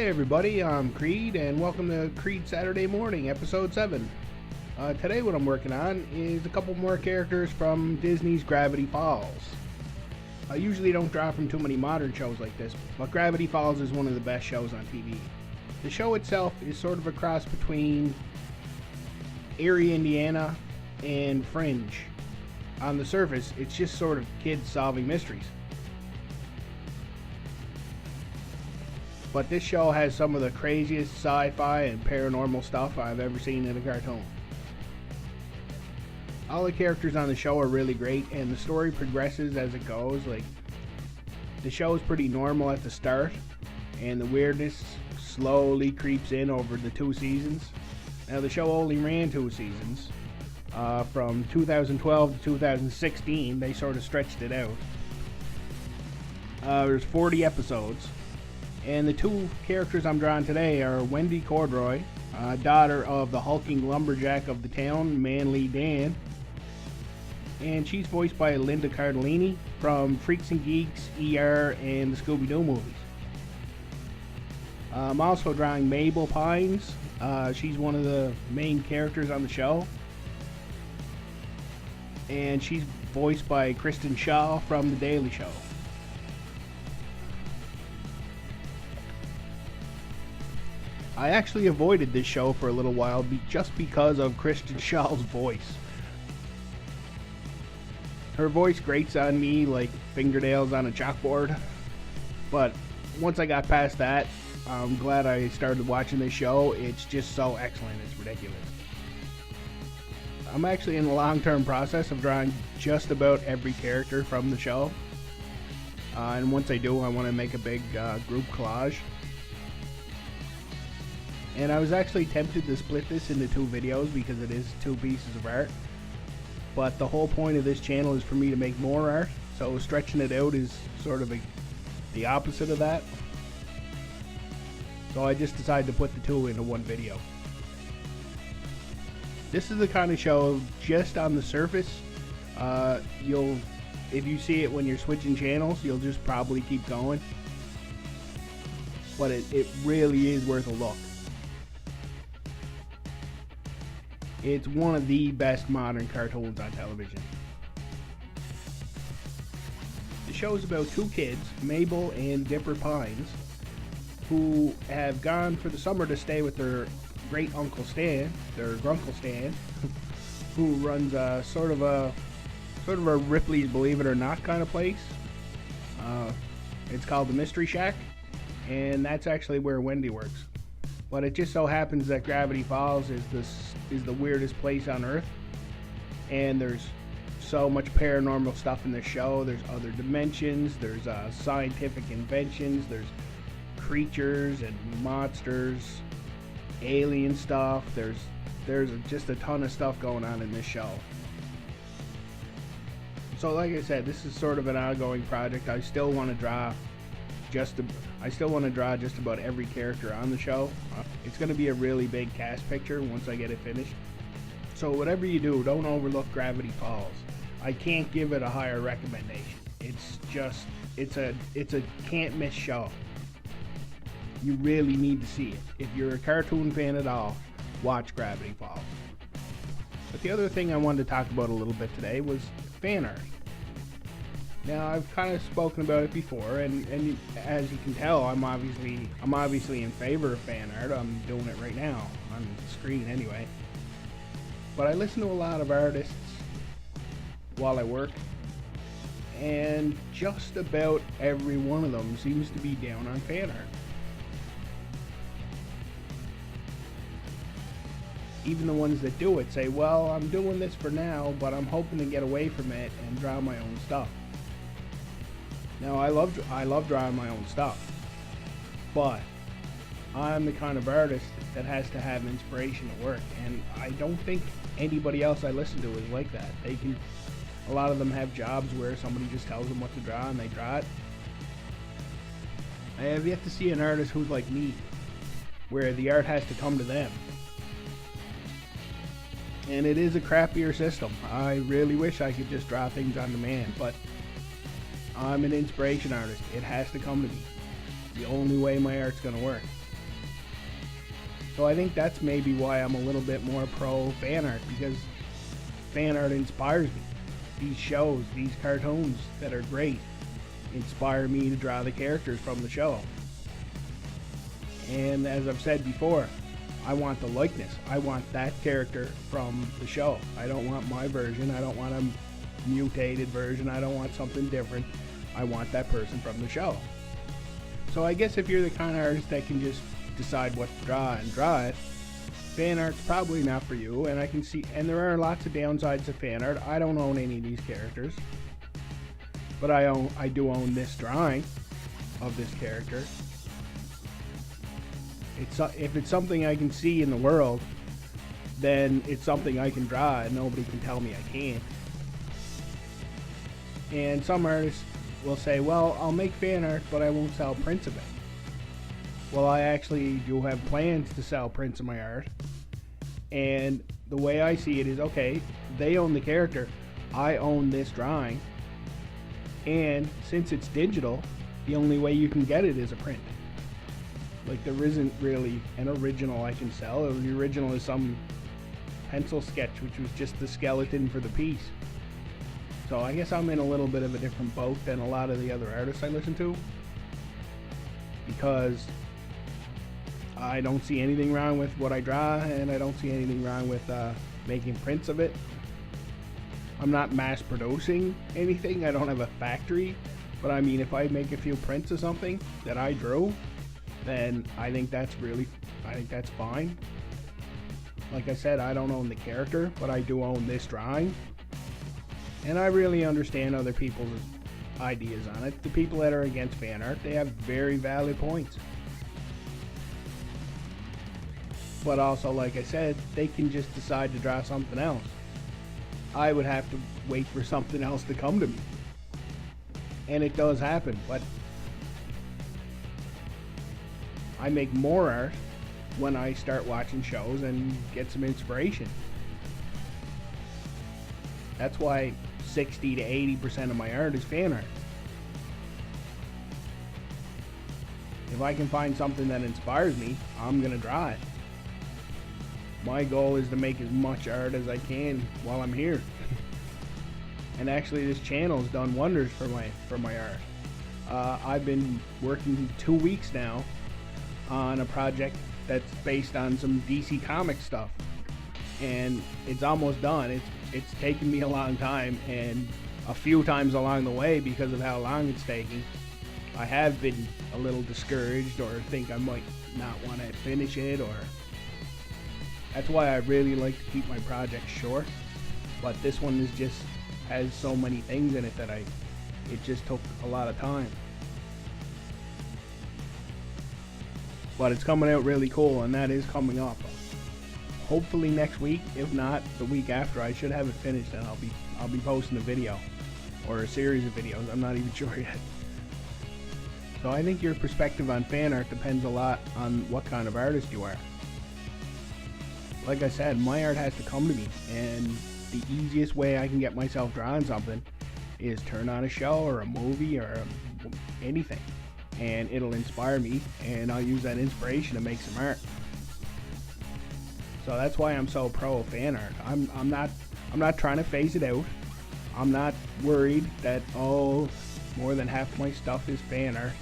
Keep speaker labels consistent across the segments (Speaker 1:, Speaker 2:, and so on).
Speaker 1: Hey everybody, I'm Creed and welcome to Creed Saturday Morning, episode 7. Today what I'm working on is a couple more characters from Disney's Gravity Falls. I usually don't draw from too many modern shows like this, but Gravity Falls is one of the best shows on TV. The show itself is sort of a cross between Erie, Indiana and Fringe. On the surface, it's just sort of kids solving mysteries. But this show has some of the craziest sci-fi and paranormal stuff I've ever seen in a cartoon. All the characters on the show are really great, and the story progresses as it goes. Like, the show is pretty normal at the start, and the weirdness slowly creeps in over the 2 seasons. Now, the show only ran 2 seasons. From 2012 to 2016, they sort of stretched it out. There's 40 episodes. And the 2 characters I'm drawing today are Wendy Corduroy, daughter of the hulking lumberjack of the town, Manly Dan. And she's voiced by Linda Cardellini from Freaks and Geeks, ER, and the Scooby-Doo movies. I'm also drawing Mabel Pines. She's one of the main characters on the show. And she's voiced by Kristen Shaw from The Daily Show. I actually avoided this show for a little while just because of Kristen Shaw's voice. Her voice grates on me like fingernails on a chalkboard. But once I got past that, I'm glad I started watching this show. It's just so excellent, it's ridiculous. I'm actually in the long-term process of drawing just about every character from the show. And once I do, I want to make a big group collage. And I was actually tempted to split this into 2 videos because it is 2 pieces of art. But the whole point of this channel is for me to make more art, so stretching it out is sort of the opposite of that. So I just decided to put the 2 into 1 video. This is the kind of show, just on the surface, if you see it when you're switching channels, you'll just probably keep going. But it really is worth a look. It's one of the best modern cartoons on television. The show is about 2 kids, Mabel and Dipper Pines, who have gone for the summer to stay with their great uncle Stan, their grunkle Stan, who runs sort of a Ripley's Believe It or Not kind of place. It's called the Mystery Shack, and that's actually where Wendy works. But it just so happens that Gravity Falls is the weirdest place on Earth, and there's so much paranormal stuff in the show. There's other dimensions, there's scientific inventions, there's creatures and monsters, alien stuff. There's just a ton of stuff going on in this show. So like I said, this is sort of an ongoing project. I still want to draw just about every character on the show. It's going to be a really big cast picture once I get it finished. So whatever you do, don't overlook Gravity Falls. I can't give it a higher recommendation. It's a can't miss show. You really need to see it. If you're a cartoon fan at all, watch Gravity Falls. But the other thing I wanted to talk about a little bit today was fan art. Now, I've kind of spoken about it before, and as you can tell, I'm obviously in favor of fan art. I'm doing it right now on the screen anyway. But I listen to a lot of artists while I work, and just about every one of them seems to be down on fan art. Even the ones that do it say, well, I'm doing this for now, but I'm hoping to get away from it and draw my own stuff. Now, I love drawing my own stuff, but I'm the kind of artist that has to have inspiration to work, and I don't think anybody else I listen to is like that. A lot of them have jobs where somebody just tells them what to draw and they draw it. I have yet to see an artist who's like me, where the art has to come to them. And it is a crappier system. I really wish I could just draw things on demand, but I'm an inspiration artist. It has to come to me. The only way my art's gonna work. So I think that's maybe why I'm a little bit more pro fan art, because fan art inspires me. These shows, these cartoons that are great, inspire me to draw the characters from the show. And as I've said before, I want the likeness. I want that character from the show. I don't want my version. I don't want a mutated version. I don't want something different. I want that person from the show. So I guess if you're the kind of artist that can just decide what to draw and draw it, fan art's probably not for you. And I can see, and there are lots of downsides to fan art. I don't own any of these characters, but I do own this drawing of this character. If it's something I can see in the world, then it's something I can draw and nobody can tell me I can't. And some artists will say, well, I'll make fan art, but I won't sell prints of it. Well, I actually do have plans to sell prints of my art. And the way I see it is, okay, they own the character, I own this drawing. And since it's digital, the only way you can get it is a print. Like, there isn't really an original I can sell. The original is some pencil sketch, which was just the skeleton for the piece. So I guess I'm in a little bit of a different boat than a lot of the other artists I listen to, because I don't see anything wrong with what I draw, and I don't see anything wrong with making prints of it. I'm not mass producing anything. I don't have a factory, but I mean, if I make a few prints of something that I drew, then I think that's fine. Like I said, I don't own the character, but I do own this drawing. And I really understand other people's ideas on it. The people that are against fan art, they have very valid points. But also, like I said, they can just decide to draw something else. I would have to wait for something else to come to me. And it does happen, but I make more art when I start watching shows and get some inspiration. That's why 60 to 80% of my art is fan art. If I can find something that inspires me, I'm gonna draw it. My goal is to make as much art as I can while I'm here. And actually, this channel's done wonders for my art. I've been working 2 weeks now on a project that's based on some DC comic stuff, and it's almost done. It's taken me a long time, and a few times along the way, because of how long it's taking, I have been a little discouraged or think I might not want to finish it, or that's why I really like to keep my projects short. But this one has so many things in it that it just took a lot of time. But it's coming out really cool, and that is coming up. Hopefully next week, if not the week after. I should have it finished, and I'll be posting a video or a series of videos. I'm not even sure yet. So I think your perspective on fan art depends a lot on what kind of artist you are. Like I said, my art has to come to me, and the easiest way I can get myself drawing something is turn on a show or a movie or anything, and it'll inspire me, and I'll use that inspiration to make some art. So that's why I'm so pro fan art. I'm not trying to phase it out. I'm not worried that more than half my stuff is fan art.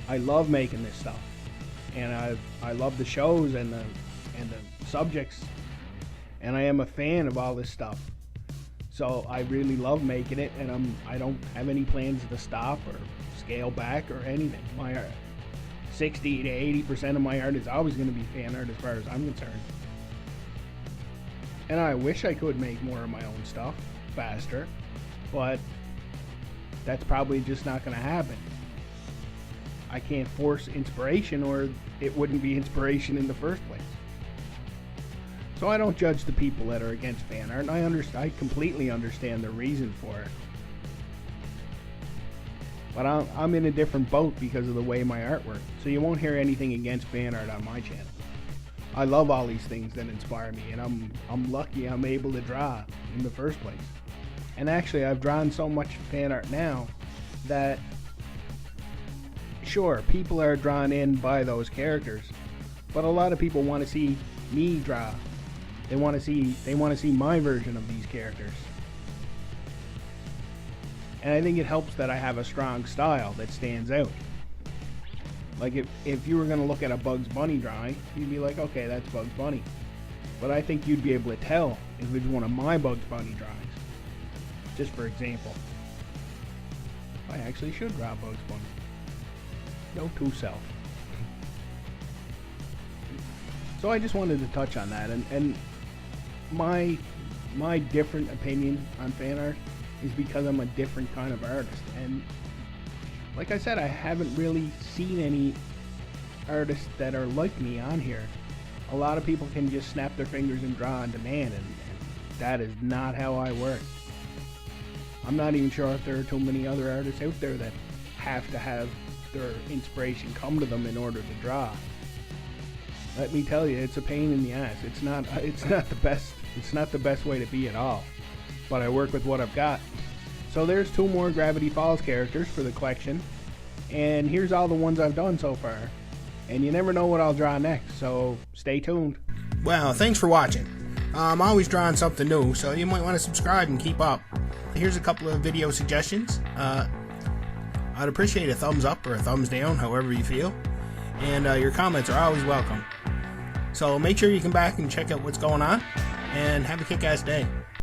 Speaker 1: I love making this stuff, and I love the shows and the subjects, and I am a fan of all this stuff. So I really love making it, and I don't have any plans to stop or scale back or anything. My art, 60 to 80% of my art is always going to be fan art as far as I'm concerned. And I wish I could make more of my own stuff faster, but that's probably just not going to happen. I can't force inspiration, or it wouldn't be inspiration in the first place. So I don't judge the people that are against fan art, and I completely understand the reason for it. But I'm in a different boat because of the way my art works. So you won't hear anything against fan art on my channel. I love all these things that inspire me, and I'm lucky I'm able to draw in the first place. And actually, I've drawn so much fan art now that, sure, people are drawn in by those characters, But a lot of people want to see me draw. They want to see my version of these characters. And I think it helps that I have a strong style that stands out. Like if you were going to look at a Bugs Bunny drawing, you'd be like, okay, that's Bugs Bunny. But I think you'd be able to tell if it's one of my Bugs Bunny drawings. Just for example. I actually should draw Bugs Bunny. Note to self. So I just wanted to touch on that, and my different opinion on fan art is because I'm a different kind of artist, and like I said, I haven't really seen any artists that are like me on here. A lot of people can just snap their fingers and draw on demand, and that is not how I work. I'm not even sure if there are too many other artists out there that have to have their inspiration come to them in order to draw. Let me tell you, it's a pain in the ass. It's not the best way to be at all. But I work with what I've got. So there's 2 more Gravity Falls characters for the collection, and here's all the ones I've done so far. And you never know what I'll draw next, so stay tuned. Well, thanks for watching. I'm always drawing something new, so you might want to subscribe and keep up. Here's a couple of video suggestions. I'd appreciate a thumbs up or a thumbs down, however you feel. And your comments are always welcome. So make sure you come back and check out what's going on, and have a kick-ass day.